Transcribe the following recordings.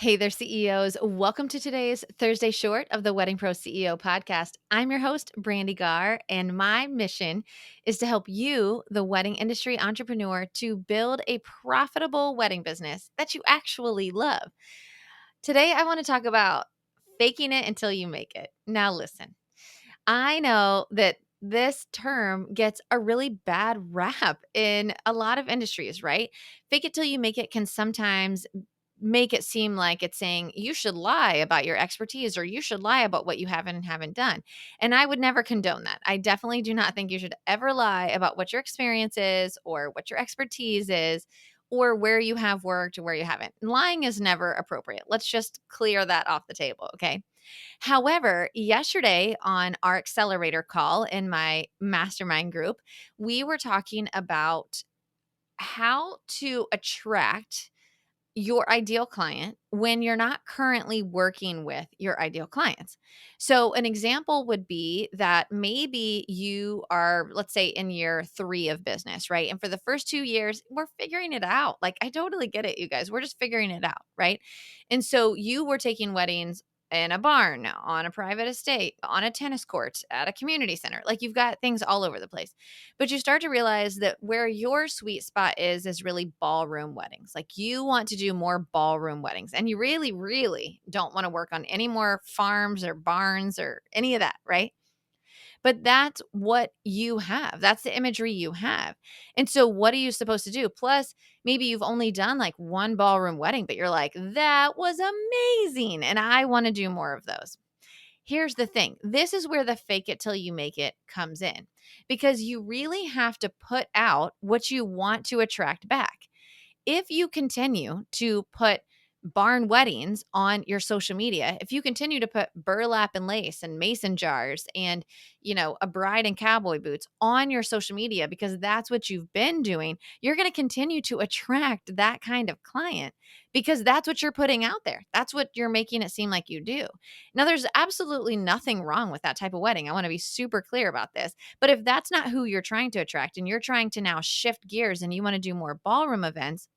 Hey there, CEOs. Welcome to today's Thursday short of the Wedding Pro CEO podcast. I'm your host, Brandee Gaar, and my mission is to help you, the wedding industry entrepreneur, to build a profitable wedding business that you actually love. Today, I want to talk about faking it until you make it. Now, listen, I know that this term gets a really bad rap in a lot of industries, right? Fake it till you make it can sometimes make it seem like it's saying you should lie about your expertise or you should lie about what you haven't and haven't done. And I would never condone that. I definitely do not think you should ever lie about what your experience is or what your expertise is or where you have worked or where you haven't. Lying is never appropriate. Let's just clear that off the table, okay? However, yesterday on our accelerator call in my mastermind group, we were talking about how to attract your ideal client when you're not currently working with your ideal clients. So, an example would be that maybe you are, let's say, in year 3 of business, right? And for the first 2 years, we're figuring it out. Like, I totally get it, you guys. We're just figuring it out, right? And so, you were taking weddings in a barn, on a private estate, on a tennis court, at a community center. Like, you've got things all over the place. But you start to realize that where your sweet spot is really ballroom weddings. Like you want to do more ballroom weddings and you really, really don't want to work on any more farms or barns or any of that, right? But that's what you have. That's the imagery you have. And so what are you supposed to do? Plus, maybe you've only done like one ballroom wedding, but you're like, that was amazing. And I want to do more of those. Here's the thing. This is where the fake it till you make it comes in because you really have to put out what you want to attract back. If you continue to put barn weddings on your social media, if you continue to put burlap and lace and mason jars and, a bride in cowboy boots on your social media because that's what you've been doing, you're going to continue to attract that kind of client because that's what you're putting out there. That's what you're making it seem like you do. Now, there's absolutely nothing wrong with that type of wedding. I want to be super clear about this. But if that's not who you're trying to attract and you're trying to now shift gears and you want to do more ballroom events,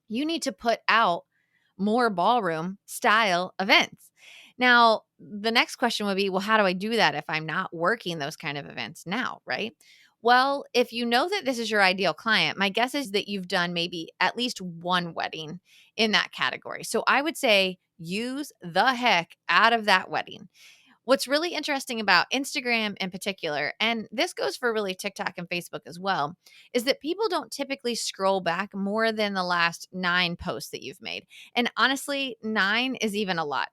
you need to put out more ballroom style events. Now, the next question would be, well, how do I do that if I'm not working those kind of events now, right? Well, if you know that this is your ideal client, my guess is that you've done maybe at least one wedding in that category. So I would say use the heck out of that wedding. What's really interesting about Instagram in particular, and this goes for really TikTok and Facebook as well, is that people don't typically scroll back more than the last 9 posts that you've made. And honestly, 9 is even a lot.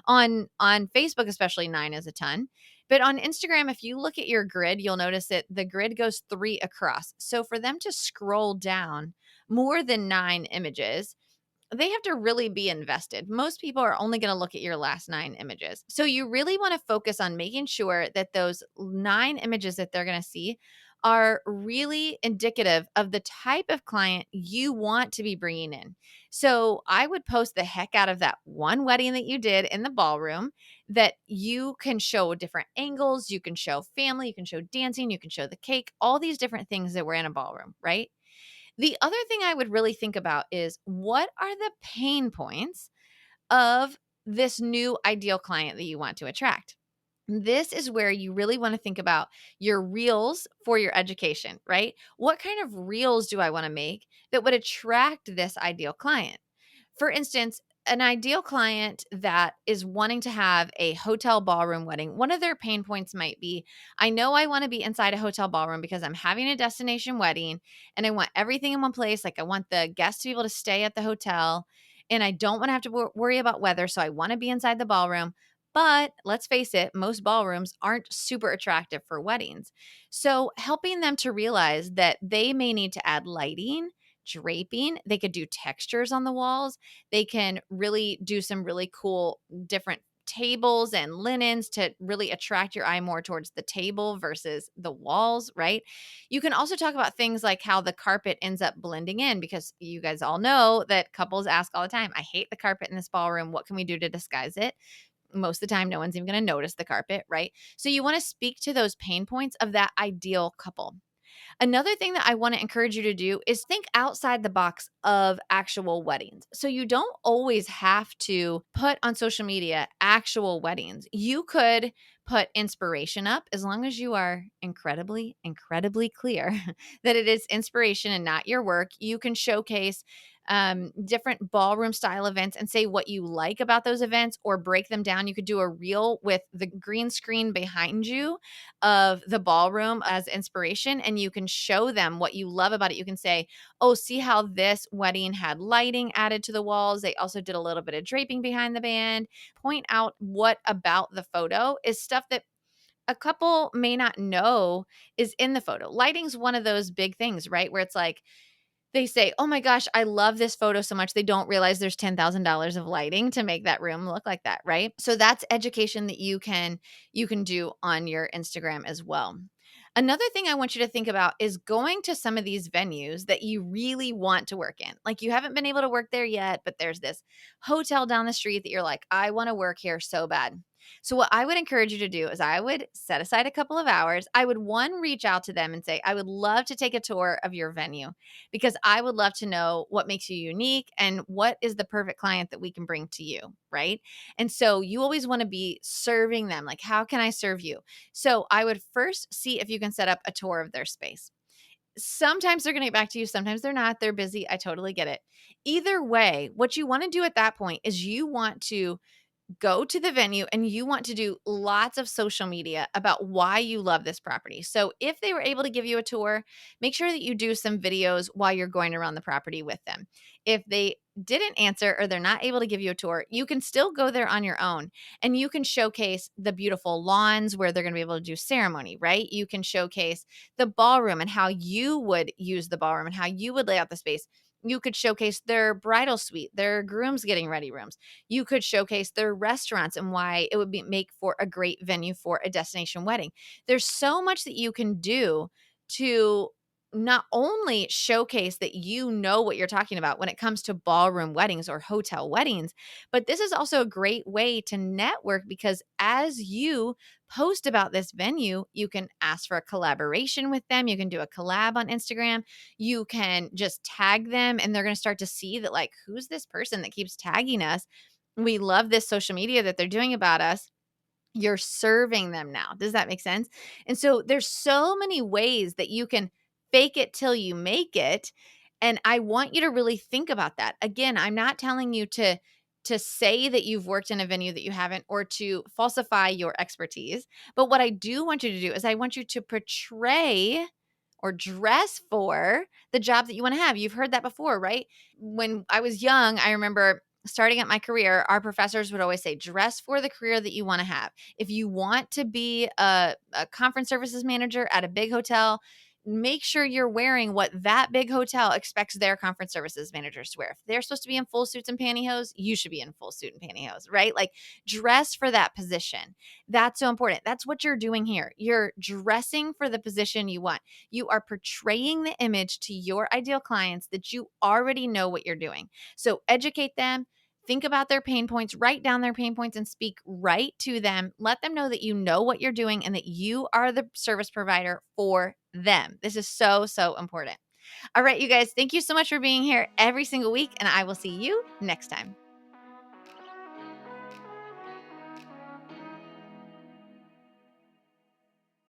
On Facebook especially, 9 is a ton. But on Instagram, if you look at your grid, you'll notice that the grid goes 3 across. So for them to scroll down more than 9 images, they have to really be invested. Most people are only going to look at your last 9 images. So you really want to focus on making sure that those 9 images that they're going to see are really indicative of the type of client you want to be bringing in. So I would post the heck out of that one wedding that you did in the ballroom that you can show different angles, you can show family, you can show dancing, you can show the cake, all these different things that were in a ballroom, right? The other thing I would really think about is what are the pain points of this new ideal client that you want to attract? This is where you really want to think about your reels for your education, right? What kind of reels do I want to make that would attract this ideal client? For instance, an ideal client that is wanting to have a hotel ballroom wedding, one of their pain points might be, I know I want to be inside a hotel ballroom because I'm having a destination wedding and I want everything in one place. Like I want the guests to be able to stay at the hotel and I don't want to have to worry about weather. So I want to be inside the ballroom. But let's face it, most ballrooms aren't super attractive for weddings. So helping them to realize that they may need to add lighting, draping, they could do textures on the walls. They can really do some really cool different tables and linens to really attract your eye more towards the table versus the walls, right? You can also talk about things like how the carpet ends up blending in because you guys all know that couples ask all the time, I hate the carpet in this ballroom. What can we do to disguise it? Most of the time, no one's even going to notice the carpet, right? So you want to speak to those pain points of that ideal couple. Another thing that I want to encourage you to do is think outside the box of actual weddings. So you don't always have to put on social media actual weddings. You could put inspiration up as long as you are incredibly, incredibly clear that it is inspiration and not your work. You can showcase different ballroom style events and say what you like about those events or break them down. You could do a reel with the green screen behind you of the ballroom as inspiration, and you can show them what you love about it. You can say, oh, see how this wedding had lighting added to the walls. They also did a little bit of draping behind the band. Point out what about the photo is stuff that a couple may not know is in the photo. Lighting's one of those big things, right? Where it's like, they say, "Oh my gosh, I love this photo so much." They don't realize there's $10,000 of lighting to make that room look like that, right? So that's education that you can do on your Instagram as well. Another thing I want you to think about is going to some of these venues that you really want to work in. Like you haven't been able to work there yet, but there's this hotel down the street that you're like, "I want to work here so bad." So what I would encourage you to do is I would set aside a couple of hours. I would reach out to them and say, "I would love to take a tour of your venue because I would love to know what makes you unique and what is the perfect client that we can bring to you." Right. And so you always want to be serving them. Like, how can I serve you? So I would first see if you can set up a tour of their space. Sometimes they're going to get back to you. Sometimes they're not. They're busy. I totally get it. Either way, what you want to do at that point is you want to go to the venue and you want to do lots of social media about why you love this property. So if they were able to give you a tour, make sure that you do some videos while you're going around the property with them. If they didn't answer or they're not able to give you a tour, you can still go there on your own and you can showcase the beautiful lawns where they're going to be able to do ceremony, right? You can showcase the ballroom and how you would use the ballroom and how you would lay out the space. You could showcase their bridal suite, their groom's getting ready rooms. You could showcase their restaurants and why it would make for a great venue for a destination wedding. There's so much that you can do to not only showcase that you know what you're talking about when it comes to ballroom weddings or hotel weddings, but this is also a great way to network because as you post about this venue, you can ask for a collaboration with them. You can do a collab on Instagram. You can just tag them and they're going to start to see that, like, who's this person that keeps tagging us? We love this social media that they're doing about us. You're serving them now. Does that make sense? And so there's so many ways that you can fake it till you make it. And I want you to really think about that. Again, I'm not telling you to say that you've worked in a venue that you haven't or to falsify your expertise. But what I do want you to do is I want you to portray or dress for the job that you want to have. You've heard that before, right? When I was young, I remember starting at my career, our professors would always say, dress for the career that you want to have. If you want to be a conference services manager at a big hotel, make sure you're wearing what that big hotel expects their conference services managers to wear. If they're supposed to be in full suits and pantyhose, you should be in full suit and pantyhose, right? Like dress for that position. That's so important. That's what you're doing here. You're dressing for the position you want. You are portraying the image to your ideal clients that you already know what you're doing. So educate them. Think about their pain points, write down their pain points and speak right to them. Let them know that you know what you're doing and that you are the service provider for them. This is so, so important. All right, you guys, thank you so much for being here every single week, and I will see you next time.